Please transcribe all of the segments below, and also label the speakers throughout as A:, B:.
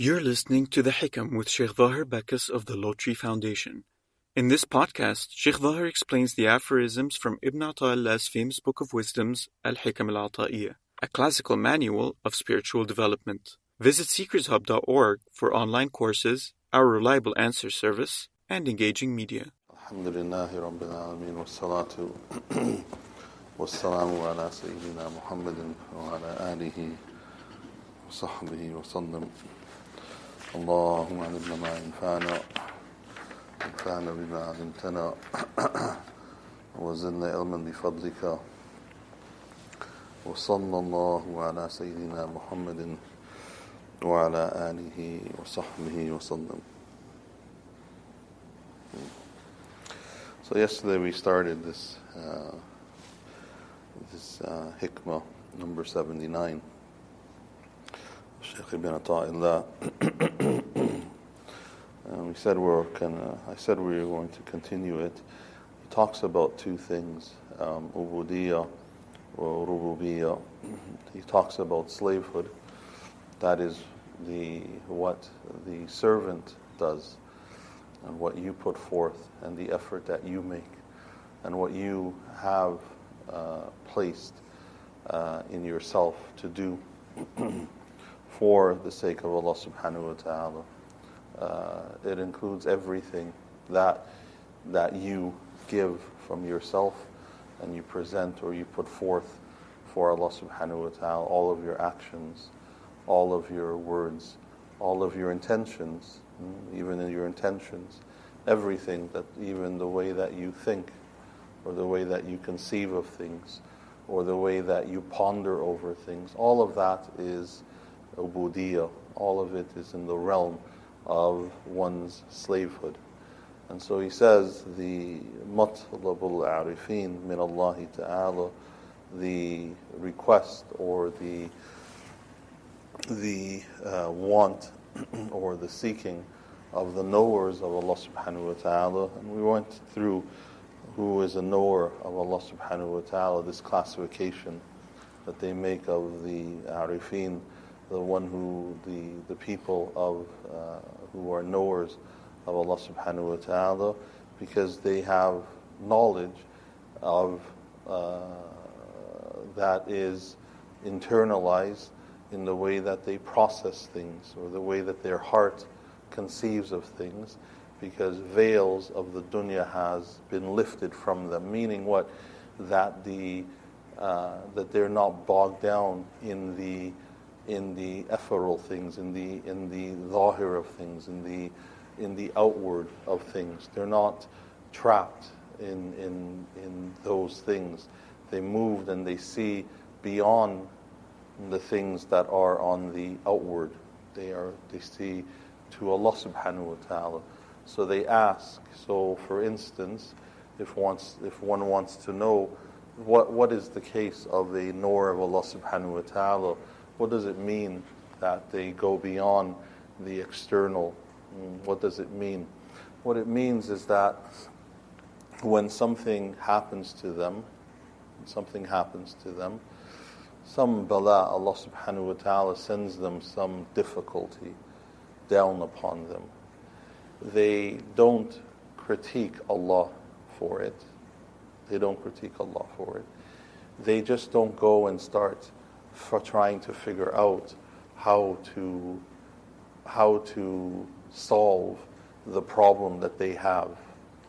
A: You're listening to The Hikam with Shaykh Zahir Bacchus of the Lotri Foundation. In this podcast, Shaykh Zahir explains the aphorisms from Ibn Ata'illah's famous book of wisdoms, Al-Hikam Al-Ata'iyah, a classical manual of spiritual development. Visit seekershub.org for online courses, our reliable answer service, and engaging media.
B: Alhamdulillahi Rabbil Alameen wa salatu wa salamu ala Sayyidina Muhammadin wa ala alihi wa sahbihi wa sallam. اللهم علمنا ما ينفعنا وانفعنا بما علمتنا وزدنا علما بفضلك وصلى الله على سيدنا محمد وعلى آله وصحبه وسلم. So yesterday we started this hikmah number 79. Shaykh ibn Ata'illah. We said I said we were going to continue it. He talks about two things, ubudiyya or rububiyyah. He talks about slavehood. That is what the servant does, and what you put forth, and the effort that you make, and what you have placed in yourself to do for the sake of Allah subhanahu wa ta'ala. It includes everything that you give from yourself and you present or you put forth for Allah subhanahu wa ta'ala, all of your actions, all of your words, all of your intentions, even in your intentions, everything, that even the way that you think or the way that you conceive of things or the way that you ponder over things, all of that is ubudiyya. All of it is in the realm of one's slavehood. And so he says, the matlabul arifin min Allah ta'ala, the request or the want or the seeking of the knowers of Allah subhanahu wa ta'ala. And we went through who is a knower of Allah subhanahu wa ta'ala, this classification that they make of the arifin, the one who the people of who are knowers of Allah subhanahu wa ta'ala, because they have knowledge of that is internalized in the way that they process things or the way that their heart conceives of things, because veils of the dunya has been lifted from them. Meaning what? That that they're not bogged down in the ephemeral things, in the zahir of things, in the outward of things. They're not trapped in those things. They move and they see beyond the things that are on the outward. They see to Allah subhanahu wa ta'ala. So they ask. So for instance, if one wants to know what is the case of a knower of Allah subhanahu wa ta'ala, what does it mean that they go beyond the external? What does it mean? What it means is that when something happens to them, some bala, Allah subhanahu wa ta'ala sends them some difficulty down upon them. They don't critique Allah for it. They just don't go and start for trying to figure out how to solve the problem that they have.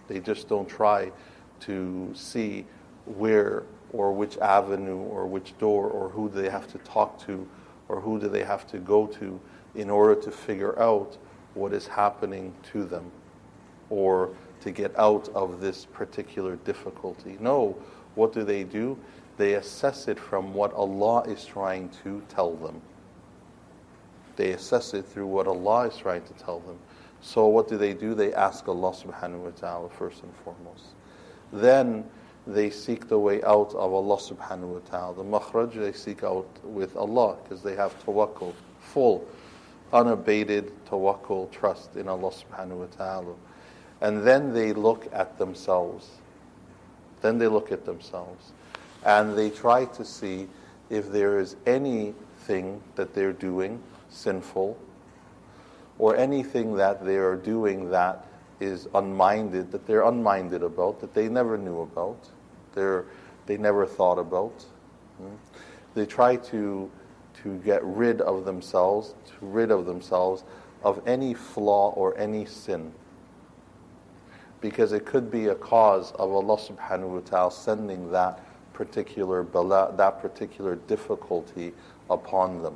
B: They just don't try to see where or which avenue or which door or who they have to talk to or who do they have to go to in order to figure out what is happening to them or to get out of this particular difficulty. No, what do? They assess it from what Allah is trying to tell them. They assess it through what Allah is trying to tell them. So what do? They ask Allah subhanahu wa ta'ala first and foremost. Then they seek the way out of Allah subhanahu wa ta'ala. The makhraj they seek out with Allah, because they have tawakkul, full, unabated tawakkul, trust in Allah subhanahu wa ta'ala. And then they look at themselves. And they try to see if there is anything that they're doing sinful or anything that they are doing that is unminded, that they're unminded about, that they never knew about, they never thought about. They try to get rid of themselves, of any flaw or any sin, because it could be a cause of Allah subhanahu wa ta'ala sending that particular bala, that particular difficulty upon them.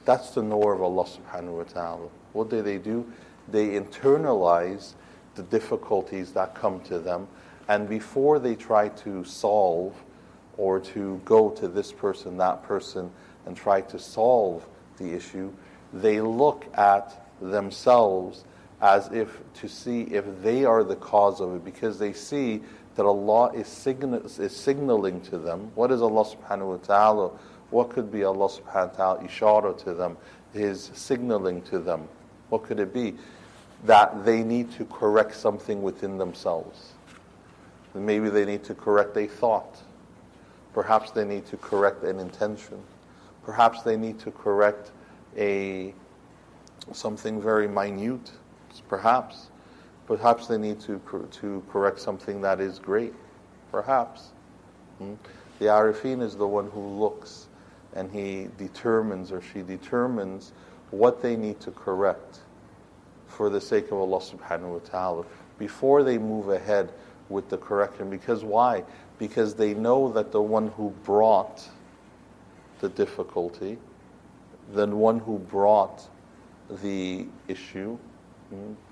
B: That's the knower of Allah subhanahu wa ta'ala. What do? They internalize the difficulties that come to them, and before they try to solve or to go to this person, that person, and try to solve the issue, they look at themselves as if to see if they are the cause of it, because they see that Allah is signaling to them. What is Allah subhanahu wa ta'ala? What could be Allah subhanahu wa ta'ala ishara to them, His signaling to them? What could it be? That they need to correct something within themselves. Maybe they need to correct a thought. Perhaps they need to correct an intention. Perhaps they need to correct something very minute. Perhaps they need to correct something that is great. Perhaps. The Arifin is the one who looks and he determines, or she determines, what they need to correct for the sake of Allah subhanahu wa ta'ala before they move ahead with the correction. Because why? Because they know that the one who brought the difficulty, the one who brought the issue,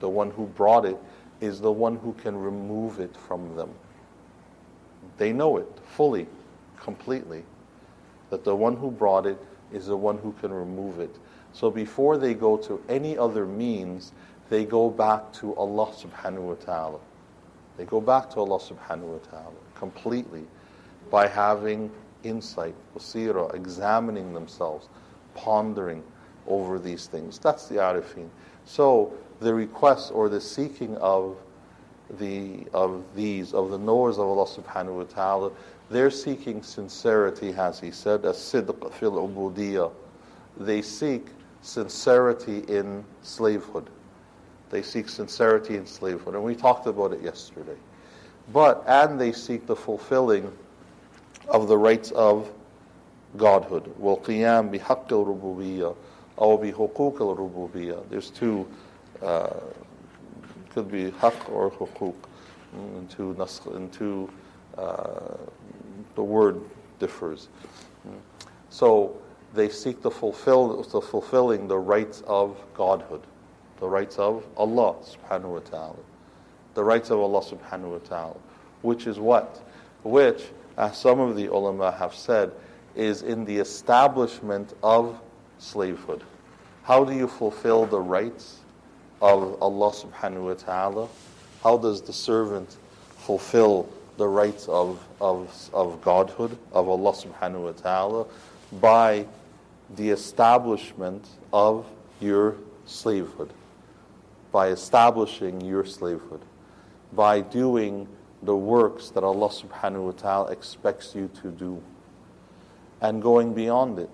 B: the one who brought it, is the one who can remove it from them. They know it fully, completely, that the one who brought it is the one who can remove it. So before they go to any other means, they go back to Allah subhanahu wa ta'ala. They go back to Allah subhanahu wa ta'ala completely by having insight, basira, examining themselves, pondering over these things. That's the arifin. So the request or the seeking of the knowers of Allah subhanahu wa ta'ala, they're seeking sincerity, as he said, as-sidq fil ubudiyya. They seek sincerity in slavehood. They seek sincerity in slavehood, and we talked about it yesterday. And they seek the fulfilling of the rights of godhood. وَالْقِيَامِ بِحَقِّ الرُّبُوبِيَّةِ أو بِحُقُوقِ الرُّبُوبِيَّةِ. There's two, could be haqq or huquq. The word differs. So they seek the fulfilling the rights of godhood, the rights of Allah subhanahu wa ta'ala, the rights of Allah subhanahu wa ta'ala, which is what? Which, as some of the ulama have said, is in the establishment of slavehood. How do you fulfill the rights of Allah subhanahu wa ta'ala? How does the servant fulfill the rights of godhood, of Allah subhanahu wa ta'ala? By the establishment of your slavehood, by establishing your slavehood, by doing the works that Allah subhanahu wa ta'ala expects you to do, and going beyond it,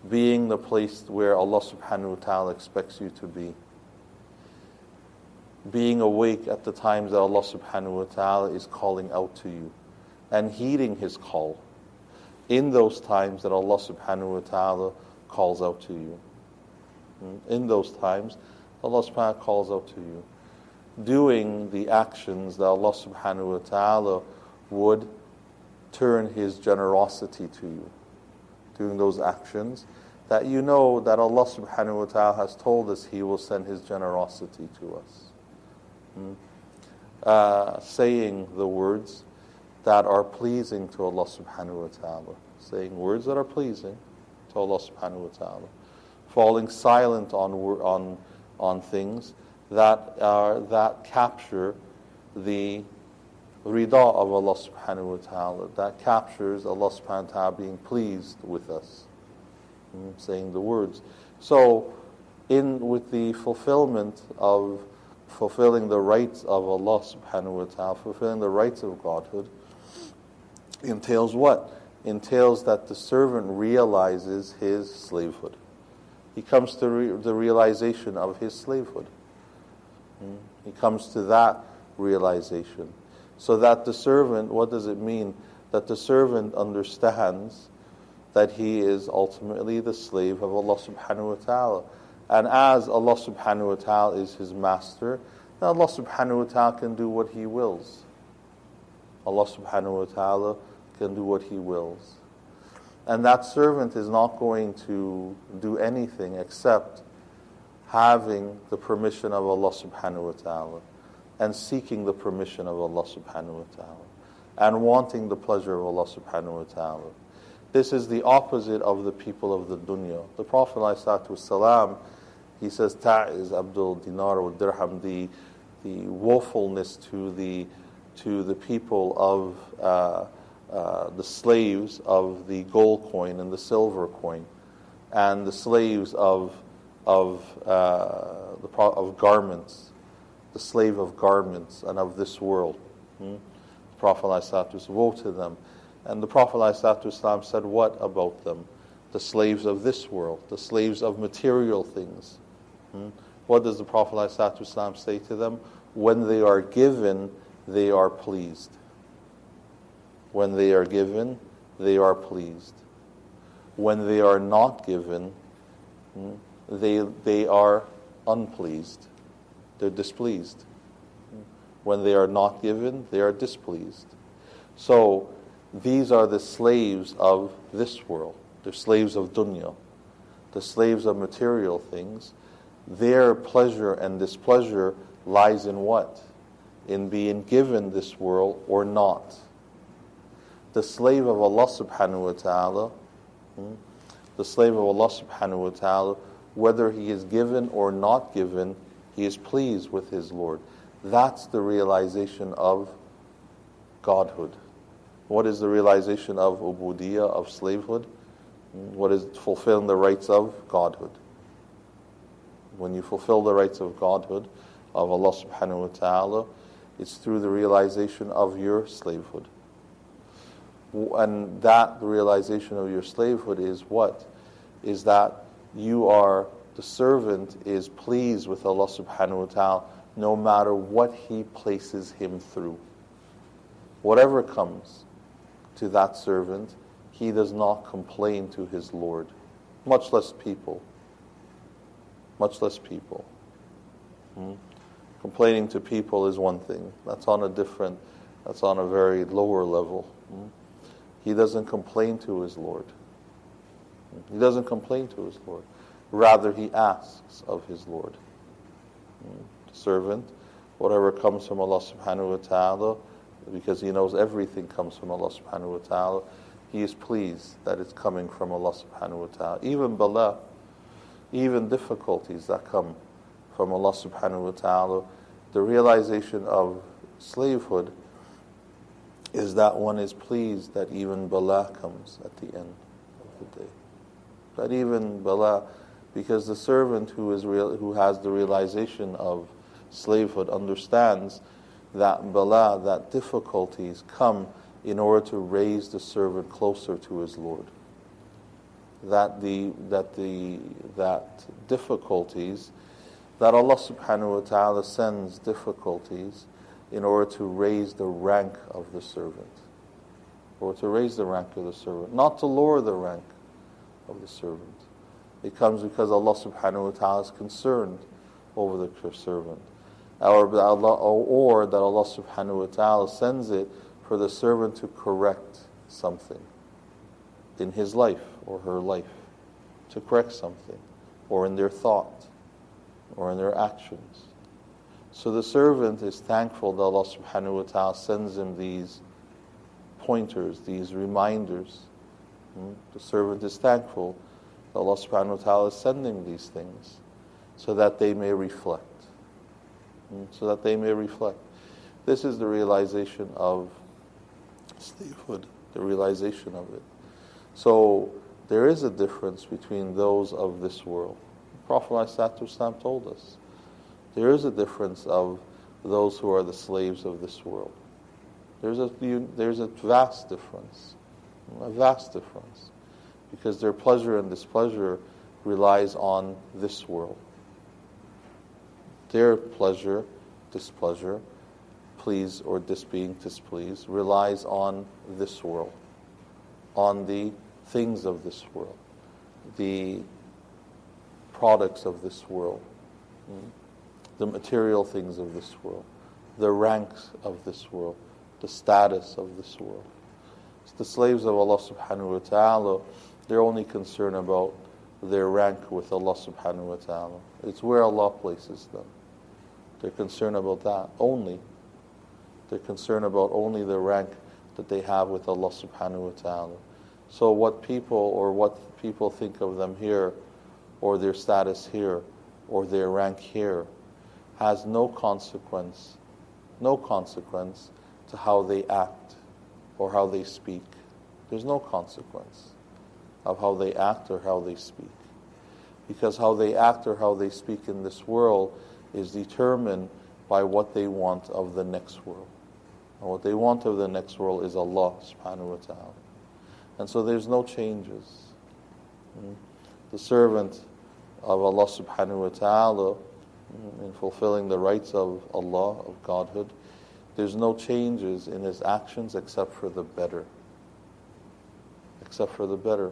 B: being the place where Allah subhanahu wa ta'ala expects you to be, being awake at the times that Allah subhanahu wa ta'ala is calling out to you, and heeding His call in those times that Allah subhanahu wa ta'ala calls out to you. In those times, Allah subhanahu wa ta'ala calls out to you. Doing the actions that Allah subhanahu wa ta'ala would turn His generosity to you. Doing those actions that you know that Allah subhanahu wa ta'ala has told us He will send His generosity to us. Saying the words that are pleasing to Allah subhanahu wa ta'ala. Saying words that are pleasing to Allah subhanahu wa ta'ala. Falling silent on things that capture the rida of Allah subhanahu wa ta'ala, that captures Allah subhanahu wa ta'ala being pleased with us. Saying the words. So, with the fulfillment of fulfilling the rights of Allah subhanahu wa ta'ala, fulfilling the rights of godhood, entails what? Entails that the servant realizes his slavehood. He comes to the realization of his slavehood. He comes to that realization. So that the servant, what does it mean? That the servant understands that he is ultimately the slave of Allah subhanahu wa ta'ala. And as Allah subhanahu wa ta'ala is his master, then Allah subhanahu wa ta'ala can do what he wills. Allah subhanahu wa ta'ala can do what he wills. And that servant is not going to do anything except having the permission of Allah subhanahu wa ta'ala and seeking the permission of Allah subhanahu wa ta'ala and wanting the pleasure of Allah subhanahu wa ta'ala. This is the opposite of the people of the dunya. The Prophet ﷺ, he says, Ta'iz Abdul Dinar wa Dirham, the woefulness to the people of the slaves of the gold coin and the silver coin, and the slaves of garments, the slave of garments and of this world. The Prophet ﷺ, woe to them. And the Prophet ﷺ said, what about them? The slaves of this world, the slaves of material things. What does the Prophet ﷺ say to them? When they are given, they are pleased. When they are given, they are pleased. When they are not given, they are unpleased. They're displeased. When they are not given, they are displeased. So, these are the slaves of this world. They're slaves of dunya. The slaves of material things. Their pleasure and displeasure lies in what? In being given this world or not. The slave of Allah subhanahu wa ta'ala, the slave of Allah subhanahu wa ta'ala, whether he is given or not given, he is pleased with his Lord. That's the realization of godhood. What is the realization of ubudiyah, of slavehood? What is fulfilling the rights of godhood? When you fulfill the rights of godhood of Allah subhanahu wa ta'ala, it's through the realization of your slavehood. And that realization of your slavehood is what? Is that you are, the servant is pleased with Allah subhanahu wa ta'ala no matter what he places him through. Whatever comes to that servant, he does not complain to his Lord, much less people. Much less people. Complaining to people is one thing. That's on a very lower level. He doesn't complain to his Lord. He doesn't complain to his Lord. Rather, he asks of his Lord. Servant, whatever comes from Allah subhanahu wa ta'ala, because he knows everything comes from Allah subhanahu wa ta'ala, he is pleased that it's coming from Allah subhanahu wa ta'ala. Even bala, even difficulties that come from Allah subhanahu wa ta'ala, the realization of slavehood is that one is pleased that even bala comes at the end of the day. That even bala, because the servant who has the realization of slavehood understands that bala, that difficulties come in order to raise the servant closer to his Lord. That difficulties, that Allah subhanahu wa ta'ala sends difficulties in order to raise the rank of the servant. Or to raise the rank of the servant, not to lower the rank of the servant. It comes because Allah subhanahu wa ta'ala is concerned over the servant. Or that Allah subhanahu wa ta'ala sends it for the servant to correct something in his life or her life, to correct something, or in their thought, or in their actions. So the servant is thankful that Allah subhanahu wa ta'ala sends him these pointers, these reminders. The servant is thankful that Allah subhanahu wa ta'ala is sending these things so that they may reflect. So that they may reflect. This is the realization of slavehood, the realization of it. So there is a difference between those of this world. The Prophet ﷺ told us there is a difference of those who are the slaves of this world. There's a vast difference, because their pleasure and displeasure relies on this world. Their pleasure, displeasure, please or being displeased, relies on this world, on the things of this world, the products of this world, the material things of this world, the ranks of this world, the status of this world. So the slaves of Allah subhanahu wa ta'ala, they're only concerned about their rank with Allah subhanahu wa ta'ala. It's where Allah places them. They're concerned about that only. They're concerned about only the rank that they have with Allah subhanahu wa ta'ala. So what people think of them here, or their status here, or their rank here, has no consequence to how they act or how they speak. There's no consequence of how they act or how they speak. Because how they act or how they speak in this world is determined by what they want of the next world. And what they want of the next world is Allah subhanahu wa ta'ala. And so there's no changes. The servant of Allah subhanahu wa ta'ala, in fulfilling the rights of Allah, of godhood, there's no changes in his actions except for the better. Except for the better.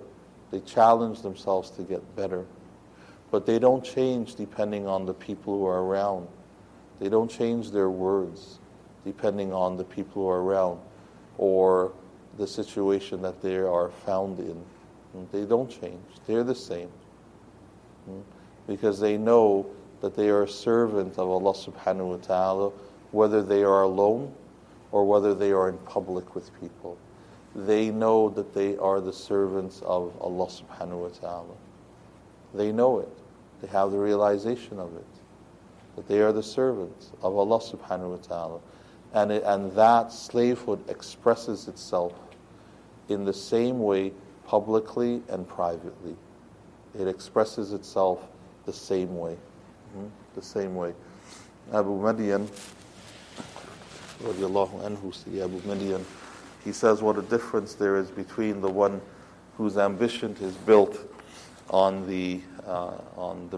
B: They challenge themselves to get better. But they don't change depending on the people who are around. They don't change their words depending on the people who are around or the situation that they are found in. They don't change. They're the same. Because they know that they are a servant of Allah subhanahu wa ta'ala, whether they are alone or whether they are in public with people. They know that they are the servants of Allah subhanahu wa ta'ala. They know it. They have the realization of it. That they are the servants of Allah subhanahu wa ta'ala. And that slavehood expresses itself in the same way publicly and privately. It expresses itself the same way. The same way. Abu Madian, radiallahu anhu, Abu Madian, he says what a difference there is between the one whose ambition is built on the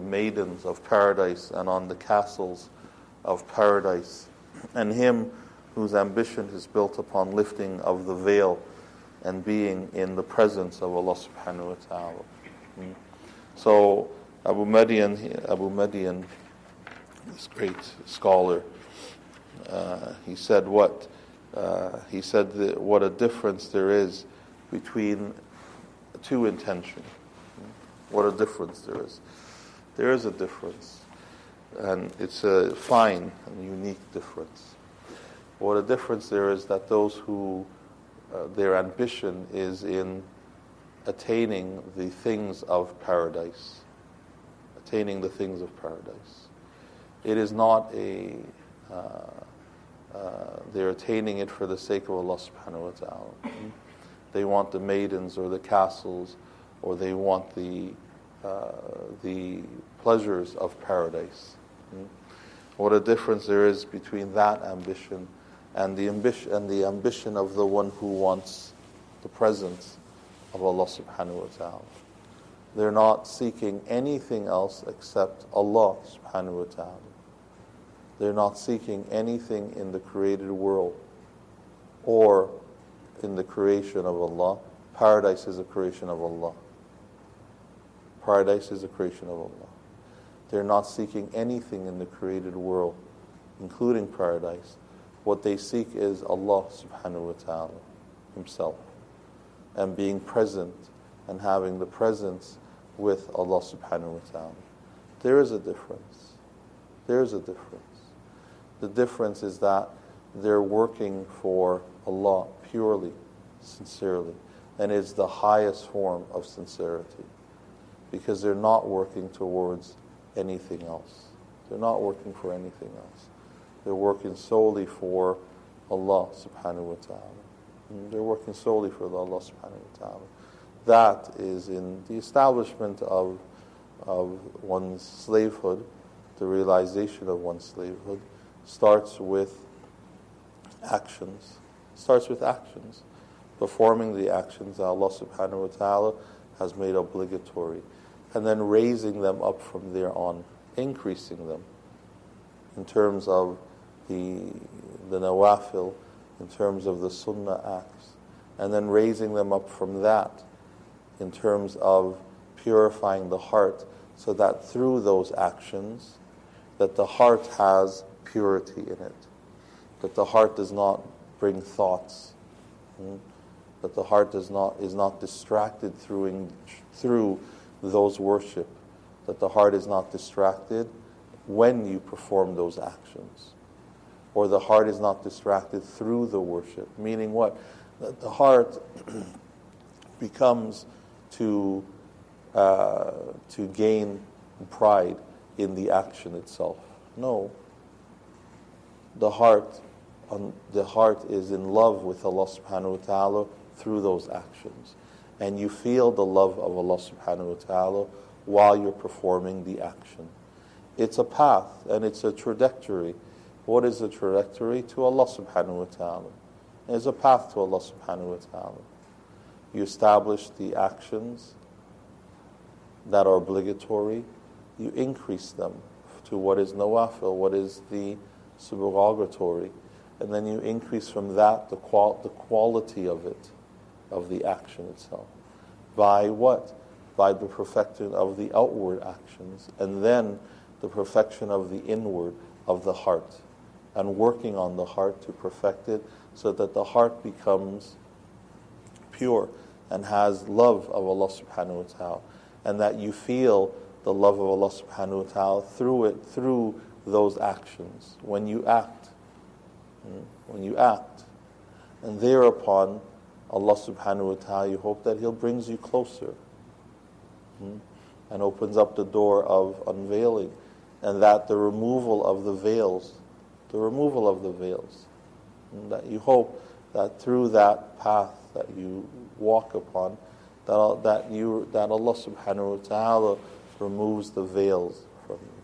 B: maidens of paradise and on the castles of paradise, and him whose ambition is built upon lifting of the veil and being in the presence of Allah subhanahu wa ta'ala. So Abu Madian, this great scholar, he said what a difference there is between two intentions. What a difference there is. There is a difference, and it's a fine and unique difference. What a difference there is that those who their ambition is in attaining the things of paradise. Attaining the things of paradise. It is not they're attaining it for the sake of Allah subhanahu wa ta'ala. They want the maidens or the castles, or they want the pleasures of paradise. What a difference there is between that ambition and the ambition of the one who wants the presence of Allah subhanahu wa ta'ala. They're not seeking anything else except Allah subhanahu wa ta'ala. They're not seeking anything in the created world or in the creation of Allah. Paradise is a creation of Allah. Paradise is a creation of Allah. They're not seeking anything in the created world, including paradise. What they seek is Allah subhanahu wa ta'ala Himself, and being present and having the presence with Allah subhanahu wa ta'ala. There is a difference. There is a difference. The difference is that they're working for Allah purely, sincerely, and it's the highest form of sincerity, because they're not working towards anything else. They're not working for anything else. They're working solely for Allah subhanahu wa ta'ala. They're working solely for Allah subhanahu wa ta'ala. That is in the establishment of one's slavehood, the realization of one's slavehood, starts with actions. Starts with actions. Performing the actions that Allah subhanahu wa ta'ala has made obligatory. and then raising them up from there on, increasing them in terms of the nawafil, in terms of the sunnah acts, and then raising them up from that in terms of purifying the heart, so that through those actions, that the heart has purity in it, that the heart does not bring thoughts, that the heart is not distracted through those worship, that the heart is not distracted when you perform those actions, or the heart is not distracted through the worship. Meaning what? That the heart becomes to gain pride in the action itself. No. The heart is in love with Allah subhanahu wa ta'ala through those actions. And you feel the love of Allah subhanahu wa ta'ala while you're performing the action. It's a path and it's a trajectory. What is the trajectory? To Allah subhanahu wa ta'ala. There's a path to Allah subhanahu wa ta'ala. You establish the actions that are obligatory. You increase them to what is nawafil, what is the supererogatory. And then you increase from that the quality of it, of the action itself. By what? By the perfection of the outward actions, and then the perfection of the inward, of the heart, and working on the heart to perfect it so that the heart becomes pure and has love of Allah subhanahu wa ta'ala, and that you feel the love of Allah subhanahu wa ta'ala through those actions, when you act. And thereupon, Allah subhanahu wa ta'ala, you hope that He'll brings you closer and opens up the door of unveiling, and that the removal of the veils, that you hope that through that path that you walk upon, that Allah subhanahu wa ta'ala removes the veils from you.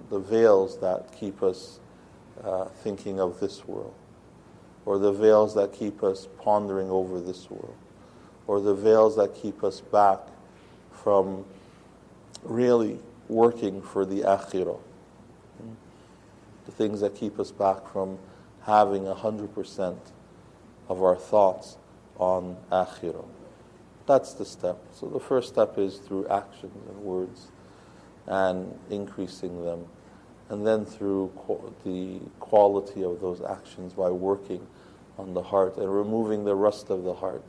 B: The veils that keep us thinking of this world, or the veils that keep us pondering over this world, or the veils that keep us back from really working for the akhirah. The things that keep us back from having 100% of our thoughts on akhirah. That's the step. So the first step is through actions and words and increasing them. And then through the quality of those actions by working on the heart and removing the rust of the heart.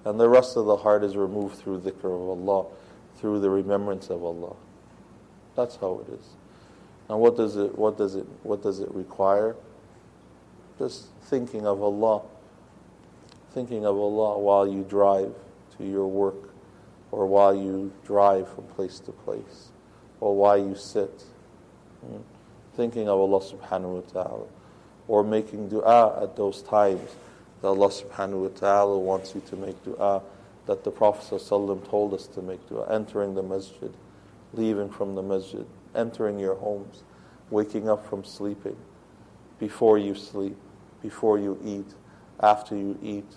B: And the rust of the heart is removed through dhikr of Allah, through the remembrance of Allah. That's how it is. Now what does it require? Just thinking of Allah. Thinking of Allah while you drive to your work, or while you drive from place to place, or while you sit. Thinking of Allah subhanahu wa ta'ala, or making dua at those times that Allah subhanahu wa ta'ala wants you to make dua, that the Prophet ﷺ told us to make dua. Entering the masjid, leaving from the masjid, entering your homes, waking up from sleeping, before you sleep, before you eat, after you eat,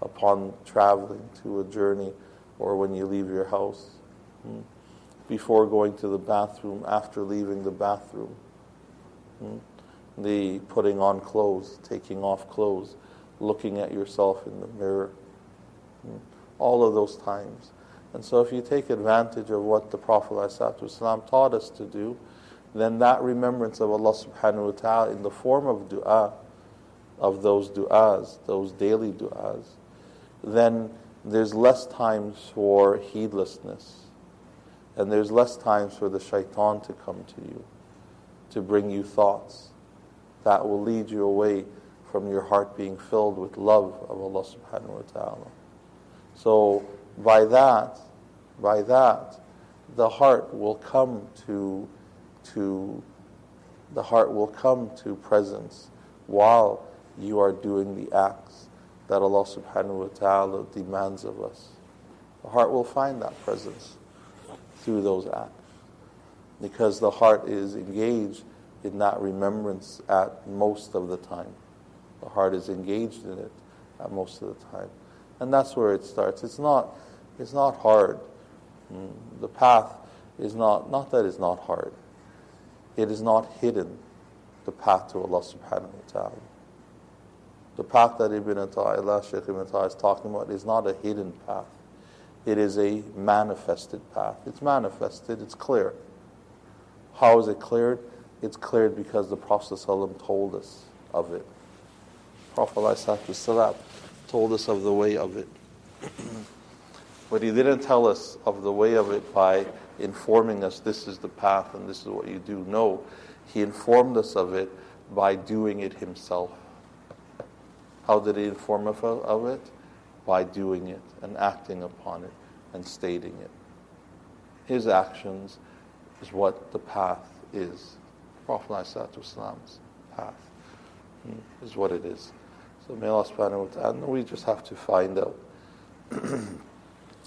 B: upon traveling to a journey, or when you leave your house, before going to the bathroom, after leaving the bathroom, the putting on clothes, taking off clothes, looking at yourself in the mirror, all of those times. And so if you take advantage of what the Prophet ﷺ taught us to do, then that remembrance of Allah subhanahu wa ta'ala in the form of dua, of those du'as, those daily du'as, then there's less times for heedlessness, and there's less times for the shaitan to come to you, to bring you thoughts that will lead you away from your heart being filled with love of Allah subhanahu wa ta'ala. So by that, the heart will come to presence while you are doing the acts that Allah subhanahu wa ta'ala demands of us. The heart will find that presence through those acts, because the heart is engaged in that remembrance at most of the time. The heart is engaged in it at most of the time. And that's where it starts. It's not hard. The path is not that it's not hard. It is not hidden, the path to Allah subhanahu wa ta'ala. The path that Ata'illah, Shaykh Ibn Ata'illah is talking about is not a hidden path. It is a manifested path. It's manifested, it's clear. How is it cleared? It's cleared because the Prophet ﷺ told us of it. Prophet ﷺ told us of the way of it. But he didn't tell us of the way of it by informing us this is the path and this is what you do. No, he informed us of it by doing it himself. How did he inform us of it? By doing it and acting upon it and stating it. His actions is what the path is. Prophet ﷺ's path is what it is. So may Allah subhanahu wa ta'ala, we just have to find out and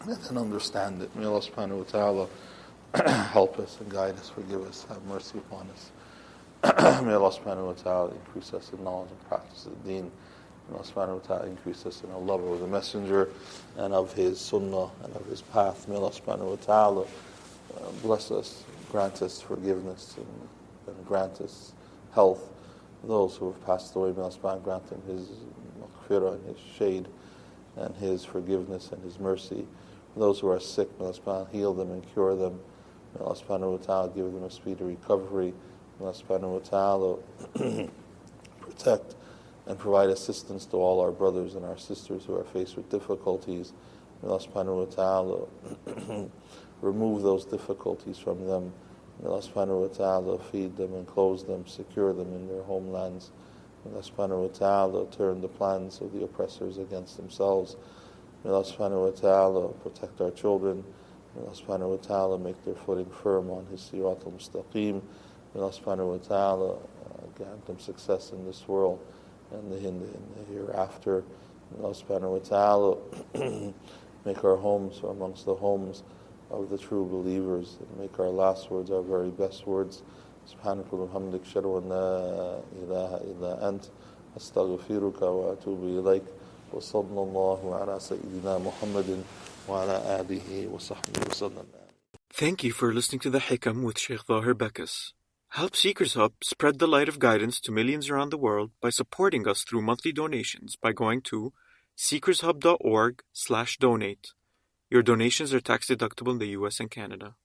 B: then understand it. May Allah subhanahu wa ta'ala help us and guide us, forgive us, have mercy upon us. May Allah subhanahu wa ta'ala increase us in knowledge and practice of the deen. May Allah subhanahu wa ta'ala increase us in our love of the Messenger and of his sunnah and of his path. May Allah subhanahu wa ta'ala bless us, grant us forgiveness and grant us health. Those who have passed away, may Allah subhanahu wa ta'ala grant them his maghfirah and his shade and his forgiveness and his mercy. Those who are sick, may Allah subhanahu wa ta'ala heal them and cure them. May Allah subhanahu wa ta'ala give them a speedy recovery. May Allah subhanahu wa ta'ala protect and provide assistance to all our brothers and our sisters who are faced with difficulties. May Allah subhanahu wa ta'ala remove those difficulties from them. May Allah subhanahu wa ta'ala feed them and clothe them, secure them in their homelands. May Allah subhanahu wa ta'ala turn the plans of the oppressors against themselves. May Allah subhanahu wa ta'ala protect our children. May Allah subhanahu wa ta'ala make their footing firm on his sirat al-mustaqim. May Allah subhanahu wa ta'ala grant them success in this world and in the hereafter. May Allah subhanahu wa ta'ala make our homes amongst the homes of the true believers and make our last words our very best words. سبحانك وبحمدك أشهد أن لا إله إلا أنت أستغفرك وأتوب إليك وصلى الله على سيدنا محمد وعلى آله وصحبه وسلم.
A: Thank you for listening to The Hikam with Shaykh Zahir Bacchus. Help Seekers Hub spread the light of guidance to millions around the world by supporting us through monthly donations by going to seekershub.org/donate. Your donations are tax deductible in the US and Canada.